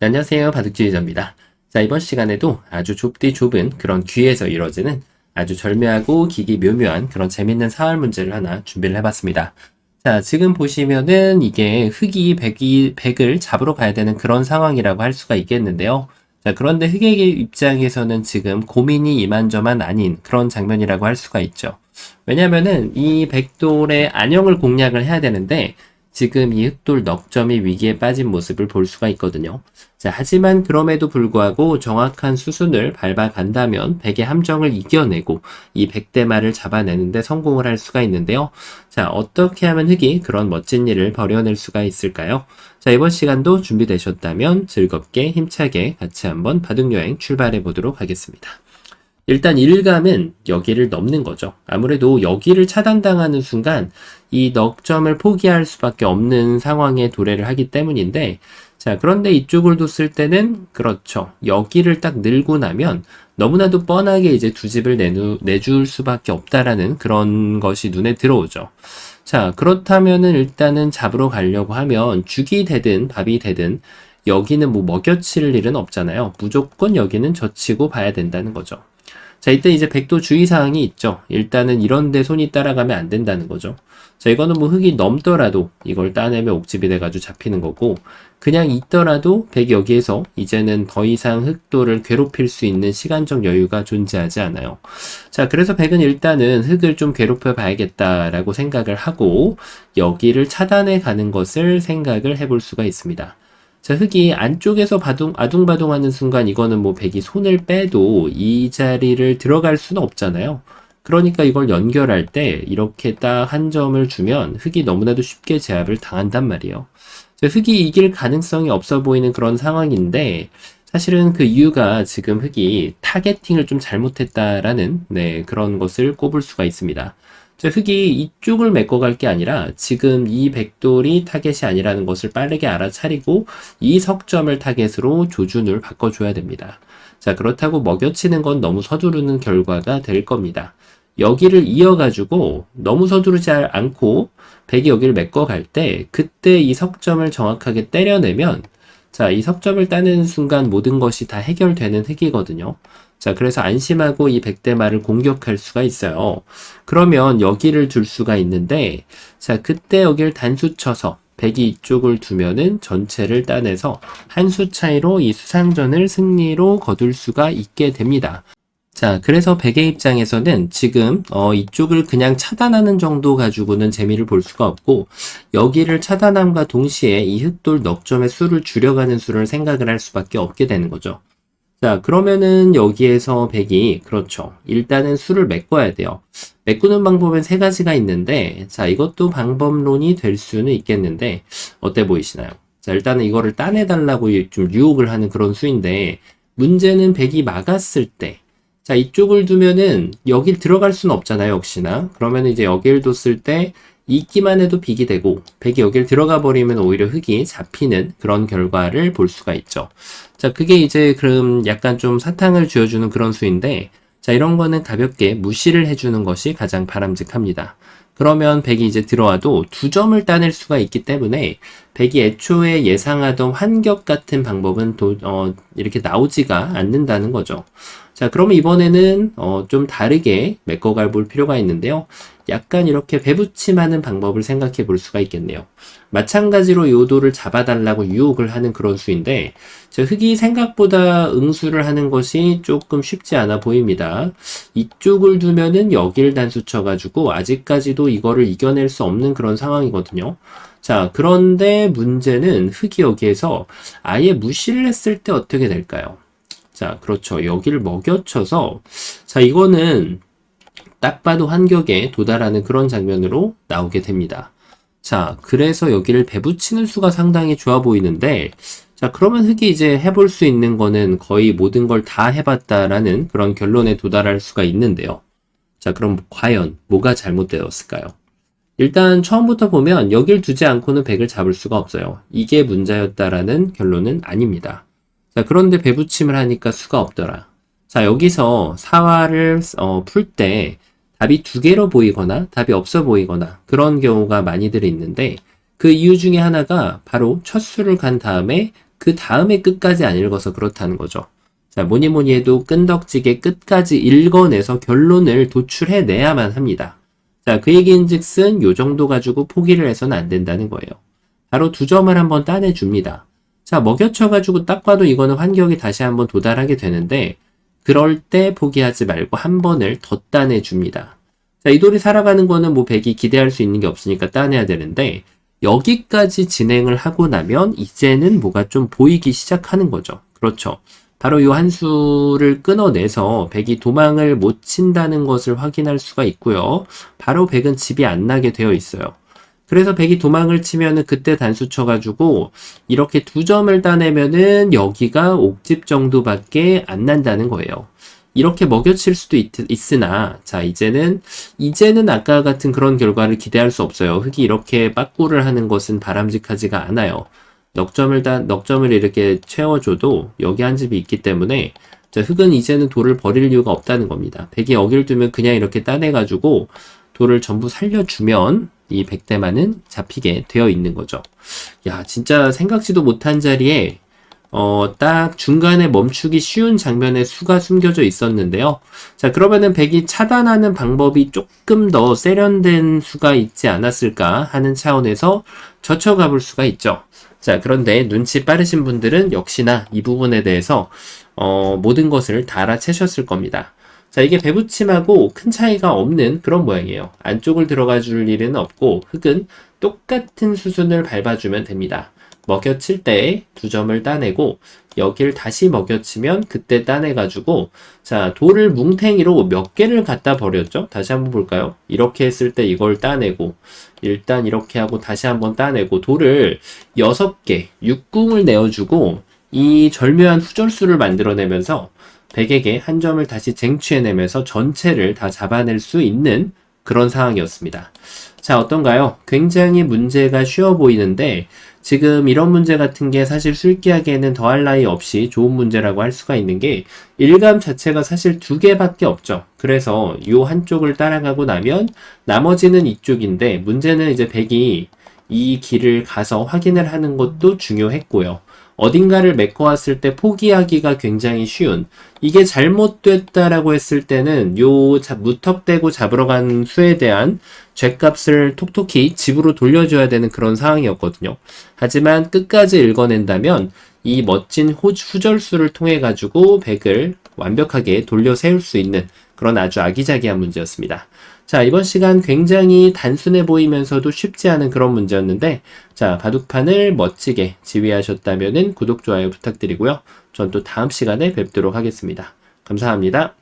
네, 안녕하세요. 바둑지휘자입니다. 자, 이번 시간에도 아주 좁디 좁은 그런 귀에서 이루어지는 아주 절묘하고 기기 묘묘한 그런 재밌는 사활 문제를 하나 준비를 해봤습니다. 자, 지금 보시면은 이게 흑이 백을 잡으러 가야 되는 그런 상황이라고 할 수가 있겠는데요. 자, 그런데 흑의 입장에서는 지금 고민이 이만저만 아닌 그런 장면이라고 할 수가 있죠. 왜냐면은 이 백돌의 안형을 공략을 해야 되는데 지금 이 흑돌 넉 점이 위기에 빠진 모습을 볼 수가 있거든요. 자, 하지만 그럼에도 불구하고 정확한 수순을 밟아간다면 백의 함정을 이겨내고 이 백대마를 잡아내는데 성공을 할 수가 있는데요. 자, 어떻게 하면 흑이 그런 멋진 일을 벌여낼 수가 있을까요? 자, 이번 시간도 준비되셨다면 즐겁게 힘차게 같이 한번 바둑여행 출발해 보도록 하겠습니다. 일단 일감은 여기를 넘는 거죠. 아무래도 여기를 차단당하는 순간 이 넉 점을 포기할 수밖에 없는 상황에 도래를 하기 때문인데, 자, 그런데 이쪽을 뒀을 때는 그렇죠. 여기를 딱 늘고 나면 너무나도 뻔하게 이제 두 집을 내줄 수밖에 없다라는 그런 것이 눈에 들어오죠. 자, 그렇다면은 일단은 잡으러 가려고 하면 죽이 되든 밥이 되든 여기는 뭐 먹여칠 일은 없잖아요. 무조건 여기는 젖히고 봐야 된다는 거죠. 자, 이때 이제 백도 주의사항이 있죠. 일단은 이런 데 손이 따라가면 안 된다는 거죠. 자, 이거는 뭐 흙이 넘더라도 이걸 따내면 옥집이 돼가지고 잡히는 거고, 그냥 있더라도 백이 여기에서 이제는 더 이상 흑도를 괴롭힐 수 있는 시간적 여유가 존재하지 않아요. 자, 그래서 백은 일단은 흑을 좀 괴롭혀 봐야겠다라고 생각을 하고, 여기를 차단해 가는 것을 생각을 해볼 수가 있습니다. 자, 흑이 안쪽에서 아둥바둥하는 순간 이거는 뭐 백이 손을 빼도 이 자리를 들어갈 수는 없잖아요. 그러니까 이걸 연결할 때 이렇게 딱 한 점을 주면 흑이 너무나도 쉽게 제압을 당한단 말이에요. 자, 흑이 이길 가능성이 없어 보이는 그런 상황인데 사실은 그 이유가 지금 흑이 타겟팅을 좀 잘못했다라는 그런 것을 꼽을 수가 있습니다. 자, 흑이 이쪽을 메꿔갈 게 아니라 지금 이 백돌이 타겟이 아니라는 것을 빠르게 알아차리고 이 석점을 타겟으로 조준을 바꿔줘야 됩니다. 자, 그렇다고 먹여치는 건 너무 서두르는 결과가 될 겁니다. 여기를 이어가지고 너무 서두르지 않고 백이 여기를 메꿔갈 때 그때 이 석점을 정확하게 때려내면 자, 이 석점을 따는 순간 모든 것이 다 해결되는 흑이거든요. 자, 그래서 안심하고 이 백대마를 공격할 수가 있어요. 그러면 여기를 둘 수가 있는데, 자, 그때 여기를 단수 쳐서 백이 이쪽을 두면은 전체를 따내서 한 수 차이로 이 수상전을 승리로 거둘 수가 있게 됩니다. 자, 그래서 백의 입장에서는 지금 이쪽을 그냥 차단하는 정도 가지고는 재미를 볼 수가 없고 여기를 차단함과 동시에 이 흑돌 넉 점의 수를 줄여가는 수를 생각을 할 수밖에 없게 되는 거죠. 자, 그러면은 여기에서 백이 그렇죠. 일단은 수를 메꿔야 돼요. 메꾸는 방법은 세 가지가 있는데 자, 이것도 방법론이 될 수는 있겠는데 어때 보이시나요? 자, 일단은 이거를 따내달라고 좀 유혹을 하는 그런 수인데 문제는 백이 막았을 때 자, 이쪽을 두면은 여길 들어갈 수는 없잖아요, 역시나. 그러면 이제 여길 뒀을 때 있기만 해도 빅이 되고 백이 여길 들어가 버리면 오히려 흑이 잡히는 그런 결과를 볼 수가 있죠. 자, 그게 이제 그럼 약간 좀 사탕을 쥐어주는 그런 수인데 자, 이런 거는 가볍게 무시를 해주는 것이 가장 바람직합니다. 그러면 백이 이제 들어와도 두 점을 따낼 수가 있기 때문에 백이 애초에 예상하던 환격 같은 방법은 이렇게 나오지가 않는다는 거죠. 자, 그러면 이번에는 좀 다르게 메꿔갈 볼 필요가 있는데요. 약간 이렇게 배붙임하는 방법을 생각해 볼 수가 있겠네요. 마찬가지로 요도를 잡아달라고 유혹을 하는 그런 수인데 흑이 생각보다 응수를 하는 것이 조금 쉽지 않아 보입니다. 이쪽을 두면은 여기를 단수 쳐가지고 아직까지도 이거를 이겨낼 수 없는 그런 상황이거든요. 자, 그런데 문제는 흑이 여기에서 아예 무시를 했을 때 어떻게 될까요? 자, 그렇죠. 여기를 먹여쳐서 자, 이거는 딱 봐도 환격에 도달하는 그런 장면으로 나오게 됩니다. 자, 그래서 여기를 배붙이는 수가 상당히 좋아 보이는데 자, 그러면 흑이 이제 해볼 수 있는 거는 거의 모든 걸 다 해봤다라는 그런 결론에 도달할 수가 있는데요. 자, 그럼 과연 뭐가 잘못되었을까요? 일단 처음부터 보면 여길 두지 않고는 백을 잡을 수가 없어요. 이게 문제였다라는 결론은 아닙니다. 자, 그런데 배붙임을 하니까 수가 없더라. 자, 여기서 사화를 풀 때 답이 두 개로 보이거나 답이 없어 보이거나 그런 경우가 많이들 있는데 그 이유 중에 하나가 바로 첫 수를 간 다음에 그 다음에 끝까지 안 읽어서 그렇다는 거죠. 자, 뭐니 뭐니 해도 끈덕지게 끝까지 읽어내서 결론을 도출해내야만 합니다. 자, 그 얘기인즉슨 요 정도 가지고 포기를 해서는 안 된다는 거예요. 바로 2점을 한번 따내줍니다. 자, 먹여쳐가지고 딱 봐도 이거는 환경에 다시 한번 도달하게 되는데 그럴 때 포기하지 말고 한 번을 더 따내줍니다. 자, 이 돌이 살아가는 거는 뭐 백이 기대할 수 있는 게 없으니까 따내야 되는데 여기까지 진행을 하고 나면 이제는 뭐가 좀 보이기 시작하는 거죠. 그렇죠. 바로 이 한 수를 끊어내서 백이 도망을 못 친다는 것을 확인할 수가 있고요. 바로 백은 집이 안 나게 되어 있어요. 그래서 백이 도망을 치면은 그때 단수 쳐가지고 이렇게 2점을 따내면은 여기가 옥집 정도밖에 안 난다는 거예요. 이렇게 먹여칠 수도 있으나, 자, 이제는 아까 같은 그런 결과를 기대할 수 없어요. 흙이 이렇게 빠꾸를 하는 것은 바람직하지가 않아요. 넉점을 이렇게 채워줘도 여기 한 집이 있기 때문에, 자, 흙은 이제는 돌을 버릴 이유가 없다는 겁니다. 백이 여기를 두면 그냥 이렇게 따내가지고 돌을 전부 살려주면 이 백대만은 잡히게 되어 있는 거죠. 야, 진짜 생각지도 못한 자리에 딱 중간에 멈추기 쉬운 장면에 수가 숨겨져 있었는데요. 자, 그러면은 백이 차단하는 방법이 조금 더 세련된 수가 있지 않았을까 하는 차원에서 젖혀가 볼 수가 있죠. 자, 그런데 눈치 빠르신 분들은 역시나 이 부분에 대해서 모든 것을 다 알아채셨을 겁니다. 자, 이게 배붙임하고 큰 차이가 없는 그런 모양이에요. 안쪽을 들어가 줄 일은 없고 흙은 똑같은 수순을 밟아주면 됩니다. 먹여칠 때 2점을 따내고 여기를 다시 먹여치면 그때 따내가지고, 자, 돌을 뭉탱이로 몇 개를 갖다 버렸죠? 다시 한번 볼까요? 이렇게 했을 때 이걸 따내고 일단 이렇게 하고 다시 한번 따내고 돌을 6개 6궁을 내어주고 이 절묘한 후절수를 만들어내면서 백에게 한 점을 다시 쟁취해내면서 전체를 다 잡아낼 수 있는 그런 상황이었습니다. 자, 어떤가요? 굉장히 문제가 쉬워 보이는데 지금 이런 문제 같은 게 사실 술기하기에는 더할 나위 없이 좋은 문제라고 할 수가 있는 게 일감 자체가 사실 2개밖에 없죠. 그래서 이 한쪽을 따라가고 나면 나머지는 이쪽인데 문제는 이제 백이 이 길을 가서 확인을 하는 것도 중요했고요. 어딘가를 메꿔왔을 때 포기하기가 굉장히 쉬운, 이게 잘못됐다라고 했을 때는 요 무턱대고 잡으러 간 수에 대한 죗값을 톡톡히 집으로 돌려줘야 되는 그런 상황이었거든요. 하지만 끝까지 읽어낸다면 이 멋진 후절수를 통해 가지고 백을 완벽하게 돌려 세울 수 있는 그런 아주 아기자기한 문제였습니다. 자, 이번 시간 굉장히 단순해 보이면서도 쉽지 않은 그런 문제였는데, 자, 바둑판을 멋지게 지휘하셨다면 구독, 좋아요 부탁드리고요. 전 또 다음 시간에 뵙도록 하겠습니다. 감사합니다.